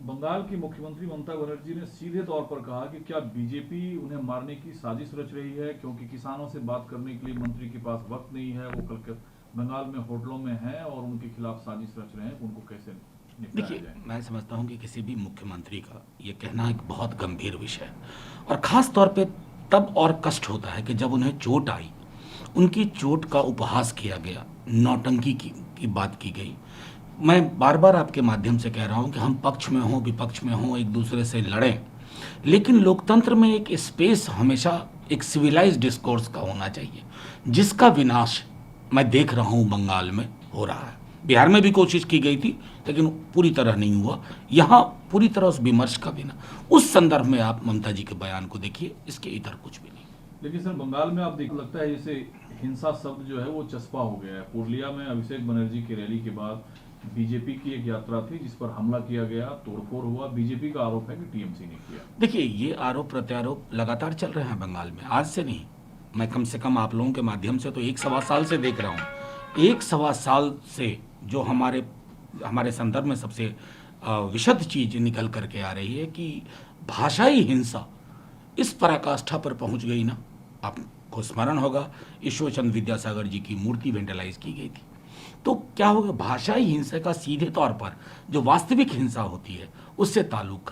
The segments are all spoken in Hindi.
बंगाल की मुख्यमंत्री ममता बनर्जी ने सीधे तौर पर कहा कि क्या बीजेपी उन्हें मारने की साजिश रच रही है, क्योंकि किसानों से बात करने के लिए मंत्री के पास वक्त नहीं है, वो कल बंगाल में होटलों में हैं और उनके खिलाफ साजिश रच रहे हैं, उनको कैसे निपटाया देखिए, जाए। मैं समझता हूँ कि किसी भी मुख्यमंत्री का ये कहना एक बहुत गंभीर विषय है, और ख़ास तौर पे तब और कष्ट होता है कि जब उन्हें चोट आई, उनकी चोट का उपहास किया गया, नौटंकी की बात की गई। मैं बार बार आपके माध्यम से कह रहा हूँ कि हम पक्ष में हों विपक्ष में हों एक दूसरे से लड़ें, लेकिन लोकतंत्र में एक स्पेस हमेशा एक सिविलाइज्ड डिस्कोर्स का होना चाहिए, जिसका विनाश मैं देख रहा हूँ बंगाल में हो रहा है। बिहार में भी कोशिश की गई थी, लेकिन पूरी तरह नहीं हुआ। यहाँ पूरी तरह उस विमर्श का बिना, उस संदर्भ में आप ममता जी के बयान को देखिए, इसके इधर कुछ भी नहीं। लेकिन सर, बंगाल में आप देख लगता है जैसे हिंसा शब्द जो है वो चस्पा हो गया है। पुरलिया में अभिषेक बनर्जी की रैली के बाद बीजेपी की एक यात्रा थी जिस पर हमला किया गया, तोड़फोड़ हुआ। बीजेपी का आरोप है कि टीएमसी ने किया। देखिए, ये आरोप प्रत्यारोप लगातार चल रहे हैं बंगाल में, आज से नहीं। मैं कम से कम आप लोगों के माध्यम से तो 1 सवा साल से देख रहा हूँ। 1 सवा साल से जो हमारे संदर्भ में सबसे विशद चीज निकल करके आ रही है कि भाषाई हिंसा इस पराकाष्ठा पर पहुंच गई ना। आपको स्मरण होगा, ईश्वरचंद्र विद्यासागर जी की मूर्ति वेंडलाइज की गई थी। तो क्या होगा, भाषाई हिंसा का सीधे तौर पर जो वास्तविक हिंसा होती है उससे ताल्लुक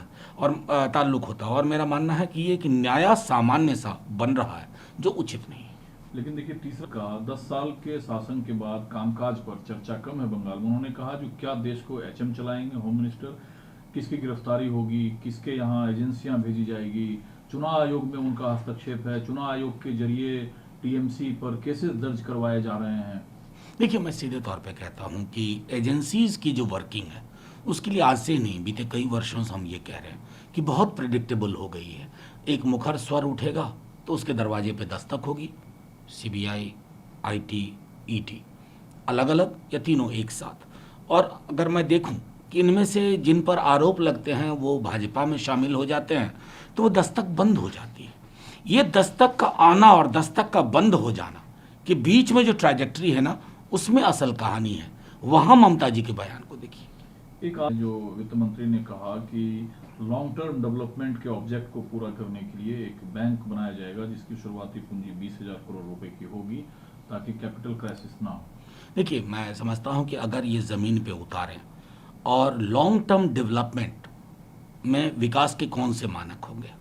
होता है, और मेरा मानना है कि ये एक न्याय सामान्य सा बन रहा है जो उचित नहीं है। लेकिन देखिए, तीसरा का 10 साल के शासन के बाद कामकाज पर चर्चा कम है बंगाल में। उन्होंने कहा जो क्या देश को एचएम चलाएंगे होम मिनिस्टर, किसकी गिरफ्तारी होगी, किसके यहाँ एजेंसियां भेजी जाएगी, चुनाव आयोग में उनका हस्तक्षेप है, चुनाव आयोग के जरिए टीएमसी पर केसेस दर्ज करवाए जा रहे हैं। देखिए, मैं सीधे तौर पे कहता हूँ कि एजेंसीज की जो वर्किंग है उसके लिए आज से नहीं, बीते कई वर्षों से हम ये कह रहे हैं कि बहुत प्रिडिक्टेबल हो गई है। एक मुखर स्वर उठेगा तो उसके दरवाजे पे दस्तक होगी, सीबीआई, आईटी, ईटी, अलग अलग या तीनों एक साथ। और अगर मैं देखूं कि इनमें से जिन पर आरोप लगते हैं वो भाजपा में शामिल हो जाते हैं, तो वो दस्तक बंद हो जाती है। ये दस्तक का आना और दस्तक का बंद हो जाना के बीच में जो ट्रैजेक्टरी है ना, उसमें असल कहानी है। वहां ममता जी के बयान को देखिए। एक जो वित्त मंत्री ने कहा कि लॉन्ग टर्म डेवलपमेंट के ऑब्जेक्ट को पूरा करने के लिए एक बैंक बनाया जाएगा जिसकी शुरुआती पूंजी 20,000 करोड़ रुपए की होगी, ताकि कैपिटल क्राइसिस ना हो। देखिए, मैं समझता हूं कि अगर ये ज़मीन पे उतारें, और लॉन्ग टर्म डेवलपमेंट में विकास के कौन से मानक होंगे?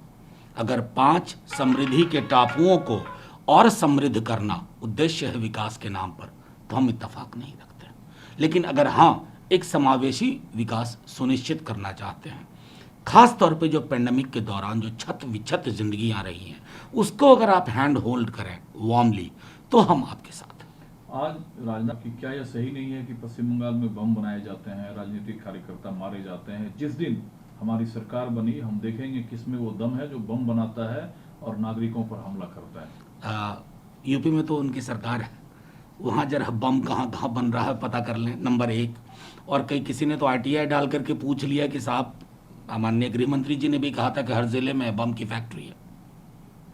अगर 5 समृद्धि के टापुओं को और समृद्ध करना उद्देश्य है विकास के नाम पर, तो हम इत्तेफाक नहीं रखते। लेकिन अगर हाँ, एक समावेशी विकास सुनिश्चित करना चाहते हैं, खास तौर पे जो पेंडेमिक के दौरान जो छत विछत जिंदगी आ रही हैं, उसको अगर आप हैंड होल्ड करें वार्मली, तो हम आपके साथ हैं। आज राजनाथ की क्या यह सही नहीं है कि पश्चिम बंगाल में बम बनाए जाते हैं, राजनीतिक कार्यकर्ता मारे जाते हैं? जिस दिन हमारी सरकार बनी, हम देखेंगे किसमें वो दम है जो बम बनाता है और नागरिकों पर हमला करता है। यूपी में तो उनकी सरकार है, वहाँ जरा बम कहाँ कहाँ बन रहा है पता कर लें, नंबर 1। और कई किसी ने तो आरटीआई डाल करके पूछ लिया कि साहब, माननीय गृह मंत्री जी ने भी कहा था कि हर जिले में बम की फैक्ट्री है।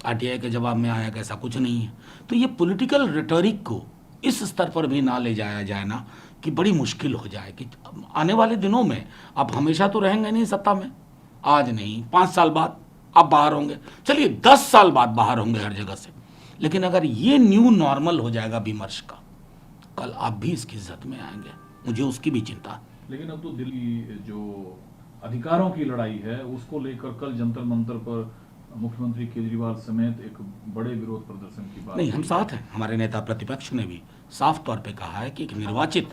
आरटीआई के जवाब में आया कि ऐसा कुछ नहीं है। तो ये पॉलिटिकल रेटोरिक को इस स्तर पर भी ना ले जाया जाए ना, कि बड़ी मुश्किल हो जाए कि आने वाले दिनों में आप हमेशा तो रहेंगे नहीं सत्ता में, आज नहीं 5 साल बाद आप बाहर होंगे, चलिए 10 साल बाद बाहर होंगे हर जगह से, लेकिन अगर ये न्यू नॉर्मल हो जाएगा विमर्श का, कल आप भी इसकी इज्जत में आएंगे, मुझे उसकी भी चिंता है। लेकिन अब तो दिल्ली जो अधिकारों की लड़ाई है उसको लेकर कल जंतर मंतर पर मुख्यमंत्री केजरीवाल समेत एक बड़े विरोध प्रदर्शन की बात नहीं, हम साथ हैं। हमारे नेता प्रतिपक्ष ने भी साफ तौर पे कहा है कि एक निर्वाचित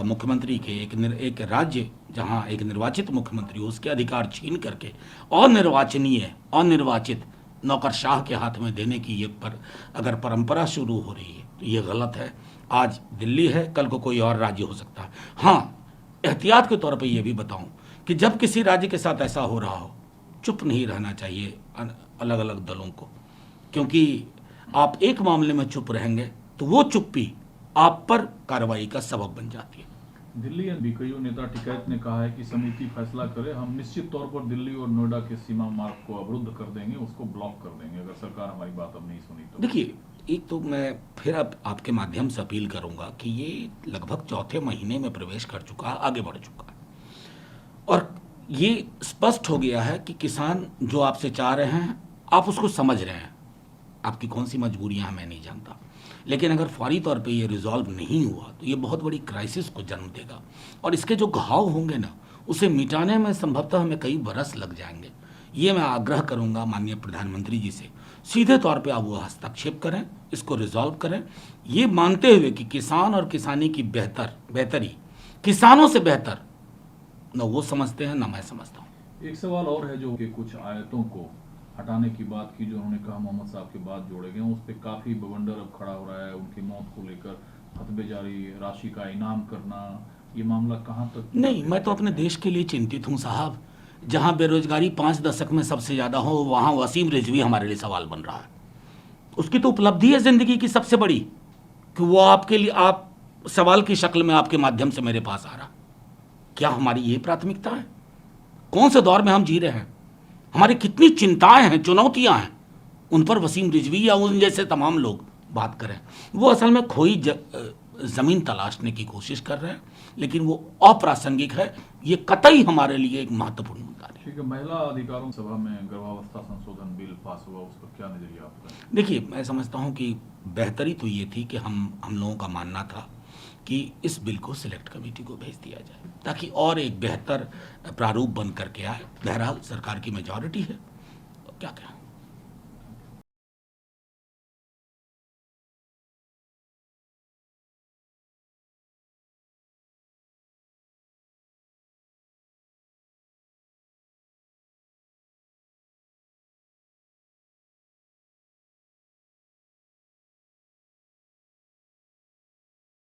मुख्यमंत्री के एक राज्य जहां एक निर्वाचित मुख्यमंत्री हो, उसके अधिकार छीन करके अनिर्वाचित नौकरशाह के हाथ में देने की ये अगर परंपरा शुरू हो रही है तो ये गलत है। आज दिल्ली है, कल को कोई और राज्य हो सकता है। हाँ, एहतियात के तौर पे ये भी बताऊं कि जब किसी राज्य के साथ ऐसा हो रहा हो, चुप नहीं रहना चाहिए अलग अलग दलों को, क्योंकि आप एक मामले में चुप रहेंगे तो वो चुप्पी आप पर कार्रवाई का सबब बन जाती है। दिल्ली बीकेयू नेता टिकैत ने कहा है कि समिति फैसला करे, हम निश्चित तौर पर दिल्ली और नोएडा के सीमा मार्ग को अवरुद्ध कर देंगे, उसको ब्लॉक कर देंगे अगर सरकार हमारी बात अब नहीं सुनी तो। देखिए, एक तो मैं फिर अब आपके माध्यम से अपील करूंगा कि ये लगभग चौथे महीने में प्रवेश कर चुका है, आगे बढ़ चुका है, और ये स्पष्ट हो गया है कि किसान जो आपसे चाह रहे हैं आप उसको समझ रहे हैं, आपकी कौन सी मजबूरियां हैं मैं नहीं जानता, लेकिन अगर फौरी तौर पे ये रिजॉल्व नहीं हुआ तो ये बहुत बड़ी क्राइसिस को जन्म देगा और इसके जो घाव होंगे ना उसे मिटाने में संभवतः हमें कई बरस लग जाएंगे। ये मैं आग्रह करूंगा माननीय प्रधानमंत्री जी से, सीधे तौर पे आप वो हस्तक्षेप करें, इसको रिजॉल्व करें, ये मानते हुए कि किसान और किसानी की बेहतरी किसानों से बेहतर न वो समझते हैं न मैं समझता हूँ। एक सवाल और है जो कि कुछ आयतों को हटाने की बात की जो उन्होंने कहा मोहम्मद साहब के बाद जोड़े गए, उस पर काफी बवंडर अब खड़ा हो रहा है। उनकी मौत को लेकर खतबे जारी, राशि का इनाम करना, ये मामला कहाँ तक? नहीं, मैं तो अपने देश के लिए चिंतित हूँ साहब। जहाँ बेरोजगारी 5 दशक में सबसे ज़्यादा हो वहाँ वसीम रिजवी हमारे लिए सवाल बन रहा है। उसकी तो उपलब्धि है ज़िंदगी की सबसे बड़ी कि वो आपके लिए आप सवाल की शक्ल में आपके माध्यम से मेरे पास आ रहा। क्या हमारी ये प्राथमिकता है? कौन से दौर में हम जी रहे हैं? हमारी कितनी चिंताएं हैं, चुनौतियां हैं, उन पर वसीम रिजवी या उन जैसे तमाम लोग बात करें। वो असल में खोई ज़मीन तलाशने की कोशिश कर रहे हैं, लेकिन वो अप्रासंगिक है। ये कतई हमारे लिए एक महत्वपूर्ण मुद्दा है। ठीक है, महिला अधिकारों सभा में गर्भावस्था संशोधन बिल पास हुआ, उस पर क्या नजरिया आपका? देखिए, मैं समझता हूँ कि बेहतरी तो ये थी कि हम लोगों का मानना था कि इस बिल को सिलेक्ट कमेटी को भेज दिया जाए ताकि और एक बेहतर प्रारूप बन करके आए। बहरहाल सरकार की मेजॉरिटी है, तो क्या कहें।